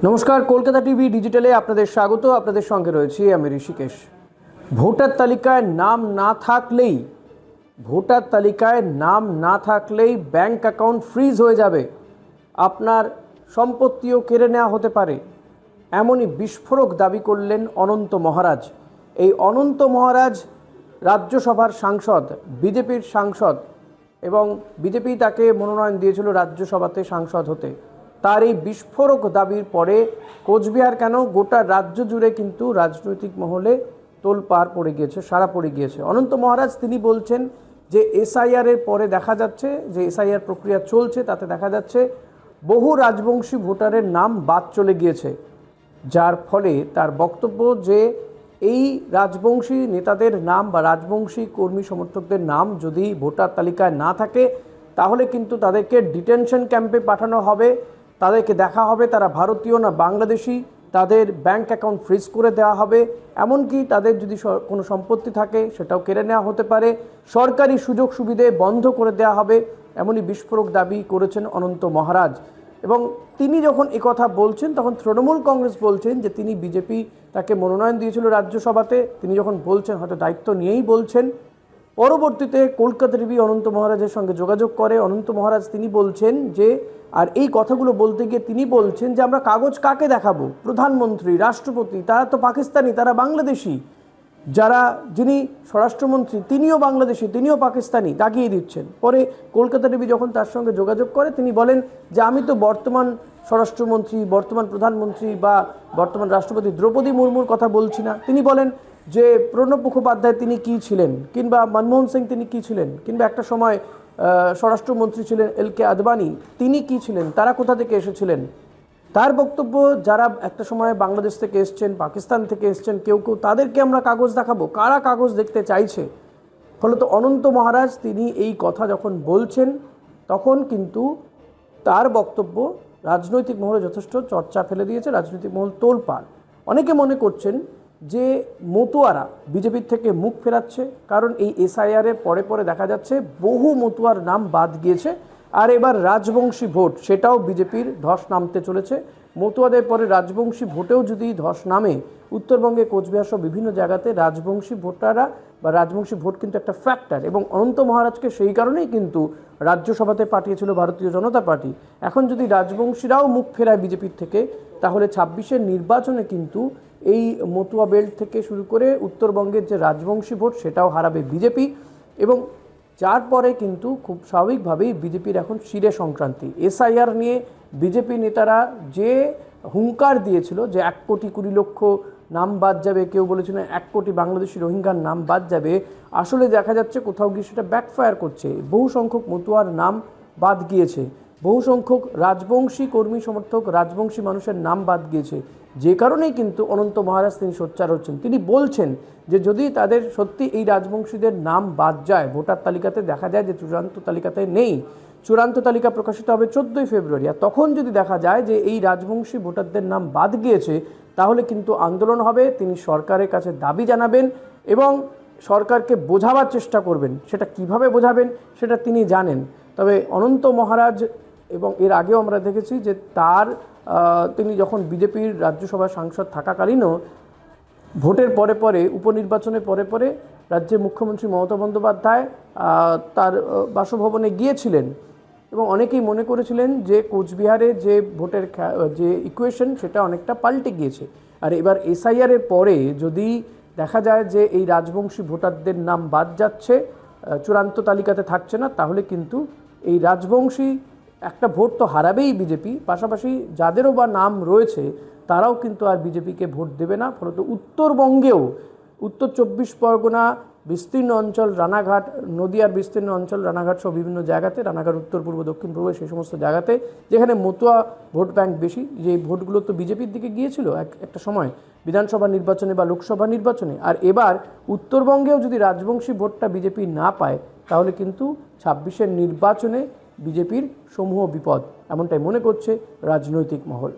নমস্কার, কলকাতা টিভি ডিজিটালে আপনাদের স্বাগত। আপনাদের সঙ্গে রয়েছি আমি ঋষিকেশ। ভোটার তালিকায় নাম না থাকলেই ব্যাংক অ্যাকাউন্ট ফ্রিজ হয়ে যাবে, আপনার সম্পত্তিও কেড়ে নেওয়া হতে পারে, এমনই বিস্ফোরক দাবি করলেন অনন্ত মহারাজ। এই অনন্ত মহারাজ রাজ্যসভার সাংসদ, বিজেপির সাংসদ, এবং বিজেপি তাকে মনোনয়ন দিয়েছিল রাজ্যসভাতে সাংসদ হতে। তার এই বিস্ফোরক দাবির পরে কোচবিহার কেন গোটা রাজ্য জুড়ে কিন্তু রাজনৈতিক মহলে তোলপাড় পড়ে গিয়েছে, সাড়া পড়ে গিয়েছে। অনন্ত মহারাজ তিনি বলছেন যে এসআইআরের পরে দেখা যাচ্ছে যে এসআইআর প্রক্রিয়া চলছে, তাতে দেখা যাচ্ছে বহু রাজবংশী ভোটারের নাম বাদ চলে গিয়েছে, যার ফলে তার বক্তব্য যে এই রাজবংশী নেতাদের নাম বা রাজবংশী কর্মী সমর্থকদের নাম যদি ভোটার তালিকায় না থাকে তাহলে কিন্তু তাদেরকে ডিটেনশন ক্যাম্পে পাঠানো হবে, তাদেরকে দেখা হবে তারা ভারতীয় না বাংলাদেশি, তাদের ব্যাংক অ্যাকাউন্ট ফ্রিজ করে দেওয়া হবে, এমনকি তাদের যদি কোনো সম্পত্তি থাকে সেটাও কেড়ে নেওয়া হতে পারে, সরকারি সুযোগ সুবিধে বন্ধ করে দেওয়া হবে, এমনই বিস্ফোরক দাবি করেছেন অনন্ত মহারাজ। এবং তিনি যখন একথা বলছেন তখন তৃণমূল কংগ্রেস বলছেন যে তিনি বিজেপি তাকে মনোনয়ন দিয়েছিল রাজ্যসভাতে, তিনি যখন বলছেন হয়তো দায়িত্ব নিয়েই বলছেন। পরবর্তীতে কলকাতা টিভি অনন্ত মহারাজের সঙ্গে যোগাযোগ করে। অনন্ত মহারাজ তিনি বলছেন যে, আর এই কথাগুলো বলতে গিয়ে তিনি বলছেন যে আমরা কাগজ কাকে দেখাবো, প্রধানমন্ত্রী, রাষ্ট্রপতি তারা তো পাকিস্তানি, তারা বাংলাদেশি, যিনি স্বরাষ্ট্রমন্ত্রী তিনিও বাংলাদেশি, তিনিও পাকিস্তানি, দাগিয়ে দিচ্ছেন। পরে কলকাতা টিভি যখন তার সঙ্গে যোগাযোগ করে তিনি বলেন যে আমি তো বর্তমান স্বরাষ্ট্রমন্ত্রী, বর্তমান প্রধানমন্ত্রী বা বর্তমান রাষ্ট্রপতি দ্রৌপদী মুর্মুর কথা বলছি না। তিনি বলেন যে প্রণব মুখোপাধ্যায় তিনি কী ছিলেন, কিংবা মনমোহন সিং তিনি কী ছিলেন, কিংবা একটা সময় স্বরাষ্ট্রমন্ত্রী ছিলেন এলকে আদবানি, তিনি কী ছিলেন, তারা কোথা থেকে এসেছিলেন। তার বক্তব্য যারা একটা সময় বাংলাদেশ থেকে এসছেন, পাকিস্তান থেকে এসছেন কেউ কেউ, তাদেরকে আমরা কাগজ দেখাবো, কারা কাগজ দেখতে চাইছে। ফলত অনন্ত মহারাজ তিনি এই কথা যখন বলছেন তখন কিন্তু তার বক্তব্য রাজনৈতিক মহলে যথেষ্ট চর্চা ফেলে দিয়েছে, রাজনৈতিক মহল তোলপাড়। অনেকে মনে করছেন যে মতুয়ারা বিজেপির থেকে মুখ ফেরাচ্ছে, কারণ এই এসআইআরের পরে পরে দেখা যাচ্ছে বহু মতুয়ার নাম বাদ গিয়েছে, আর এবার রাজবংশী ভোট সেটাও বিজেপির ধস নামতে চলেছে। মতুয়াদের পরে রাজবংশী ভোটেও যদি ধস নামে, উত্তরবঙ্গে কোচবিহার সহ বিভিন্ন জায়গাতে রাজবংশী ভোটাররা বা রাজবংশী ভোট কিন্তু একটা ফ্যাক্টর, এবং অনন্ত মহারাজকে সেই কারণেই কিন্তু রাজ্যসভাতে পাঠিয়েছিল ভারতীয় জনতা পার্টি। এখন যদি রাজবংশীরাও মুখ ফেরায় বিজেপির থেকে, তাহলে 26-এর নির্বাচনে কিন্তু এই মতুয়া বেল্ট থেকে শুরু করে উত্তরবঙ্গের যে রাজবংশী ভোট সেটাও হারাবে বিজেপি, এবং যার পরে কিন্তু খুব স্বাভাবিকভাবেই বিজেপির এখন শিরে সংক্রান্তি। এসআইআর নিয়ে বিজেপি নেতারা যে হুঙ্কার দিয়েছিল যে 1,20,00,000 নাম বাদ যাবে, কেউ বলেছিল 1 কোটি বাংলাদেশি রোহিঙ্গার নাম বাদ যাবে, আসলে দেখা যাচ্ছে কোথাও গিয়ে সেটা ব্যাকফায়ার করছে। বহু সংখ্যক মতুয়ার নাম বাদ গিয়েছে, বহু সংখ্যক রাজবংশী কর্মী সমর্থক, রাজবংশী মানুষের নাম বাদ গিয়েছে, যে কারণেই কিন্তু অনন্ত মহারাজ তিনি সোচ্চার হচ্ছেন। তিনি বলছেন যে যদি তাদের সত্যি এই রাজবংশীদের নাম বাদ যায়, ভোটার তালিকাতে দেখা যায় যে চূড়ান্ত তালিকাতে নেই, চূড়ান্ত তালিকা প্রকাশিত হবে 14ই ফেব্রুয়ারি, আর তখন যদি দেখা যায় যে এই রাজবংশী ভোটারদের নাম বাদ গিয়েছে, তাহলে কিন্তু আন্দোলন হবে। তিনি সরকারের কাছে দাবি জানাবেন এবং সরকারকে বোঝাবার চেষ্টা করবেন। সেটা কিভাবে বোঝাবেন সেটা তিনি জানেন। তবে অনন্ত মহারাজ, এবং এর আগেও আমরা দেখেছি যে তিনি যখন বিজেপির রাজ্যসভার সাংসদ থাকাকালীনও ভোটের পরে পরে, উপনির্বাচনের পরে পরে রাজ্যের মুখ্যমন্ত্রী মমতা বন্দ্যোপাধ্যায় তার বাসভবনে গিয়েছিলেন, এবং অনেকেই মনে করেছিলেন যে কোচবিহারে যে ভোটের যে ইকুয়েশন সেটা অনেকটা পাল্টে গিয়েছে। আর এবার এসআইআরের পরে যদি দেখা যায় যে এই রাজবংশী ভোটারদের নাম বাদ যাচ্ছে, চূড়ান্ত তালিকাতে থাকছে না, তাহলে কিন্তু এই রাজবংশী একটা ভোট তো হারাবেই বিজেপি, পাশাপাশি যাদেরও বা নাম রয়েছে তারাও কিন্তু আর বিজেপিকে ভোট দেবে না। ফলত উত্তরবঙ্গেও, উত্তর 24 পরগনা বিস্তীর্ণ অঞ্চল, রানাঘাট, নদিয়ার বিস্তীর্ণ অঞ্চল, রানাঘাট সহ বিভিন্ন জায়গাতে, রানাঘাট উত্তর পূর্ব দক্ষিণ পূর্ব সেই সমস্ত জায়গাতে যেখানে মতুয়া ভোট ব্যাংক বেশি, যে ভোটগুলো তো বিজেপির দিকে গিয়েছিল একটা সময় বিধানসভা নির্বাচনে বা লোকসভা নির্বাচনে, আর এবার উত্তরবঙ্গেও যদি রাজবংশী ভোটটা বিজেপি না পায় তাহলে কিন্তু 26-এর নির্বাচনে বিজেপির সমূহ বিপদ, এমনটাই মনে করছে রাজনৈতিক মহল।